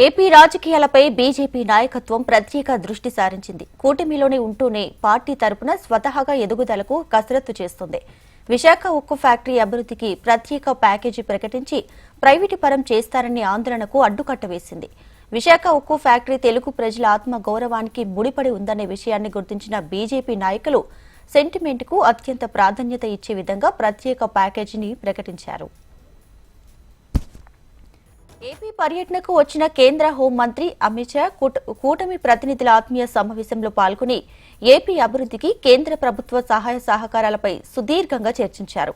AP రాజకీయాలపై BJP నాయకత్వం ప్రత్యేక దృష్టి సారించింది. కూటమిలోనే ఉంటూనే పార్టీ తరపున స్వతహాగా ఎదుగుదలకు కసరత్తు చేస్తుంది. విశాఖ ఉక్కు ఫ్యాక్టరీ అభివృద్ధికి ప్రత్యేక ప్యాకేజీ ప్రకటించి ప్రైవేటు పరం చేస్తారని ఆందోళనకు అడ్డుకట్ట వేసింది. విశాఖ ఉక్కు ఫ్యాక్టరీ తెలుగు ప్రజల ఆత్మ గౌరవానికి ముడిపడి ఉందనే విషయాన్ని గుర్తించిన బీజేపీ నాయకులు సెంటిమెంట్కు అత్యంత ప్రాధాన్యత ఇచ్చే విధంగా ప్రత్యేక ప్యాకేజీని ప్రకటించారు. ఏపీ పర్యటనకు వచ్చిన కేంద్ర హోంమంత్రి అమిత్ షా కూటమి ప్రతినిధుల ఆత్మీయ సమావేశంలో పాల్గొని ఏపీ అభివృద్ధికి కేంద్ర ప్రభుత్వ సహాయ సహకారాలపై సుదీర్ఘంగా చర్చించారు.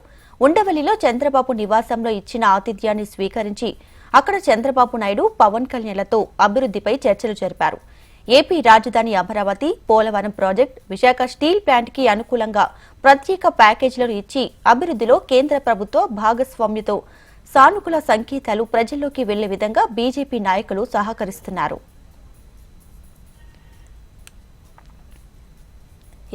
ఉండవల్లిలో చంద్రబాబు నివాసంలో ఇచ్చిన ఆతిథ్యాన్ని స్వీకరించి అక్కడ చంద్రబాబు నాయుడు, పవన్ కళ్యాణ్లతో అభివృద్ధిపై చర్చలు జరిపారు. ఏపీ రాజధాని అమరావతి, పోలవరం ప్రాజెక్టు, విశాఖ స్టీల్ ప్లాంట్కి అనుకూలంగా ప్రత్యేక ప్యాకేజీలను ఇచ్చి అభివృద్ధిలో కేంద్ర ప్రభుత్వ భాగస్వామ్యంతో సానుకూల సంకేతాలు ప్రజల్లోకి వెళ్లే విధంగా బీజేపీ నాయకులు సహకరిస్తున్నారు.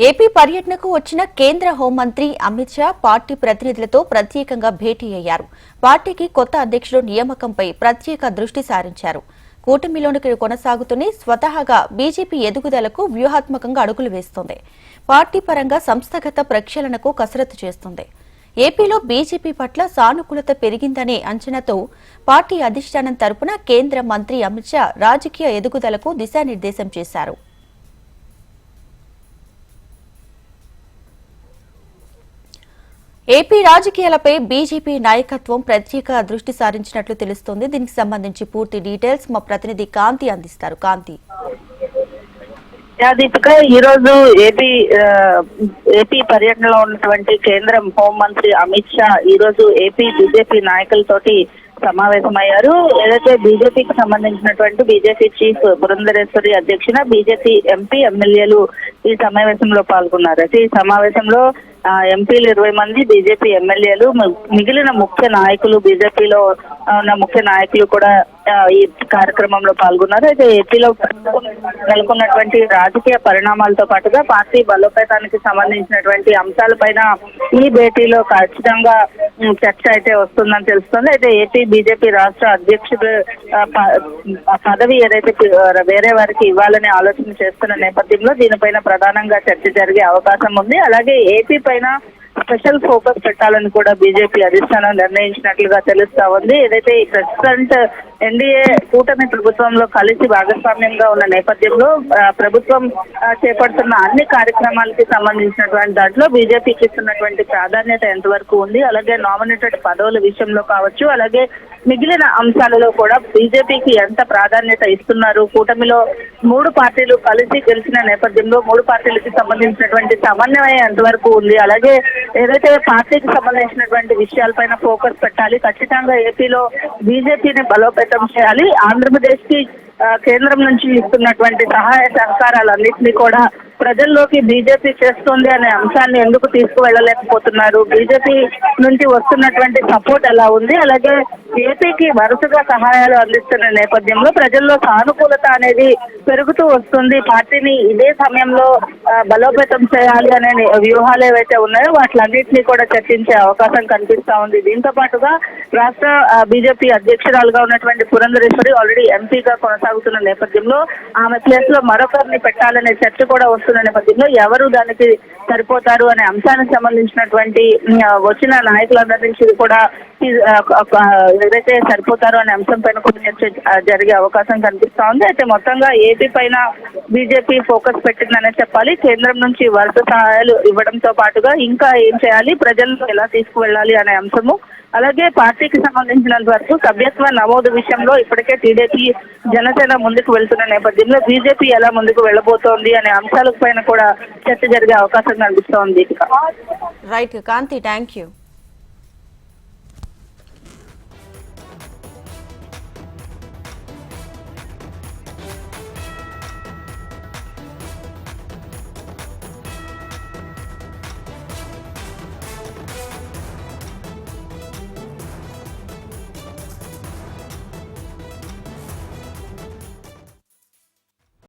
ఏపీ పర్యటనకు వచ్చిన కేంద్ర హోంమంత్రి అమిత్ షా పార్టీ ప్రతినిధులతో ప్రత్యేకంగా భేటీ అయ్యారు. పార్టీకి కొత్త అధ్యక్షుడు నియామకంపై ప్రత్యేక దృష్టి సారించారు. కూటమిలోనికి కొనసాగుతూనే స్వతహాగా బీజేపీ ఎదుగుదలకు వ్యూహాత్మకంగా అడుగులు వేస్తోంది. పార్టీ పరంగా సంస్థాగత ప్రక్షాళనకు కసరత్తు చేస్తోంది. ఏపీలో బీజేపీ పట్ల సానుకూలత పెరిగిందనే అంచనాతో పార్టీ అధిష్టానం తరపున కేంద్ర మంత్రి అమిత్ షా రాజకీయ ఎదుగుదలకు దిశానిర్దేశం చేశారు. ఏపీ రాజకీయాలపై బీజేపీ నాయకత్వం ప్రత్యేక దృష్టి సారించినట్లు తెలుస్తోంది. దీనికి సంబంధించి పూర్తి డీటెయిల్స్ మా ప్రతినిధి కాంతి అందిస్తారు. కాంతి, దీపిక, ఈ రోజు ఏపీ పర్యటనలో ఉన్నటువంటి కేంద్ర హోంమంత్రి అమిత్ షా ఈ రోజు ఏపీ బీజేపీ నాయకులతోటి సమావేశమయ్యారు. ఏదైతే బీజేపీకి సంబంధించినటువంటి బీజేపీ చీఫ్ పురంధరేశ్వరి అధ్యక్షున బీజేపీ ఎంపీ ఎమ్మెల్యేలు ఈ సమావేశంలో పాల్గొన్నారు. అయితే ఈ సమావేశంలో ఎంపీలు 20 మంది, బీజేపీ ఎమ్మెల్యేలు, మిగిలిన ముఖ్య నాయకులు, బీజేపీలో ఉన్న ముఖ్య నాయకులు కూడా ఈ కార్యక్రమంలో పాల్గొన్నారు. అయితే ఏపీలో నెలకొన్నటువంటి రాజకీయ పరిణామాలతో పాటుగా పార్టీ బలోపేతానికి సంబంధించినటువంటి అంశాలపైన ఈ భేటీలో ఖచ్చితంగా చర్చ అయితే వస్తుందని తెలుస్తుంది. అయితే ఏపీ బీజేపీ రాష్ట్ర అధ్యక్షుడు పదవి ఏదైతే వేరే వారికి ఇవ్వాలని ఆలోచన చేస్తున్న నేపథ్యంలో దీనిపైన ప్రధానంగా చర్చ జరిగే అవకాశం ఉంది. అలాగే ఏపీ పైన స్పెషల్ ఫోకస్ పెట్టాలని కూడా బీజేపీ అధిష్టానం నిర్ణయించినట్లుగా తెలుస్తా ఉంది. ఏదైతే ఈ ప్రెసిడెంట్ ఎన్డీఏ కూటమి ప్రభుత్వంలో కలిసి భాగస్వామ్యంగా ఉన్న నేపథ్యంలో ప్రభుత్వం చేపడుతున్న అన్ని కార్యక్రమాలకి సంబంధించినటువంటి దాంట్లో బీజేపీకి ఇస్తున్నటువంటి ప్రాధాన్యత ఎంతవరకు ఉంది, అలాగే నామినేటెడ్ పదవుల విషయంలో కావచ్చు, అలాగే మిగిలిన అంశాలలో కూడా బీజేపీకి ఎంత ప్రాధాన్యత ఇస్తున్నారు, కూటమిలో 3 పార్టీలు కలిసి గెలిచిన నేపథ్యంలో 3 పార్టీలకి సంబంధించినటువంటి సమన్వయం ఎంతవరకు ఉంది, అలాగే ఏదైతే పార్టీకి సంబంధించినటువంటి విషయాలపైన ఫోకస్ పెట్టాలి, ఖచ్చితంగా ఏపీలో బీజేపీని బలోపేతం చేయాలి, ఆంధ్రప్రదేశ్ కి కేంద్రం నుంచి ఇస్తున్నటువంటి సహాయ సహకారాలన్నింటినీ కూడా ప్రజల్లోకి బీజేపీ చేస్తుంది అనే అంశాన్ని ఎందుకు తీసుకువెళ్ళలేకపోతున్నారు, బీజేపీ నుంచి వస్తున్నటువంటి సపోర్ట్ ఎలా ఉంది, అలాగే ఏపీకి వరుసగా సహాయాలు అందిస్తున్న నేపథ్యంలో ప్రజల్లో సానుకూలత అనేది పెరుగుతూ వస్తుంది, పార్టీని ఇదే సమయంలో బలోపేతం చేయాలి అనే వ్యూహాలు ఏవైతే ఉన్నాయో వాటిలన్నింటినీ కూడా చర్చించే అవకాశం కనిపిస్తా ఉంది. దీంతో పాటుగా రాష్ట్ర బీజేపీ అధ్యక్షురాలుగా ఉన్నటువంటి పురంధరేశ్వరి ఆల్రెడీ ఎంపీగా కొనసాగుతున్న నేపథ్యంలో ఆమె ప్లేస్ లో మరొకరిని పెట్టాలనే చర్చ కూడా వస్తున్న నేపథ్యంలో ఎవరు దానికి సరిపోతారు అనే అంశానికి సంబంధించినటువంటి వచ్చిన నాయకులందరి నుంచి కూడా ఏదైతే సరిపోతారో అనే అంశం పైన కూడా చర్చ జరిగే అవకాశం కనిపిస్తా ఉంది. అయితే మొత్తంగా ఏపీ పైన బీజేపీ ఫోకస్ పెట్టిందనే చెప్పాలి. కేంద్రం నుంచి వరుస సహాయాలు ఇవ్వడంతో పాటుగా ఇంకా ఏం చేయాలి, ప్రజలను ఎలా తీసుకువెళ్ళాలి అనే అంశము, అలాగే పార్టీకి సంబంధించినంత వరకు సభ్యత్వ నమోదు విషయంలో ఇప్పటికే టీడీపీ, జనసేన ముందుకు వెళ్తున్న నేపథ్యంలో బీజేపీ ఎలా ముందుకు వెళ్ళబోతోంది అనే అంశాల పైన కూడా చర్చ జరిగే అవకాశం కనిపిస్తోంది. Right Kanthi, thank you.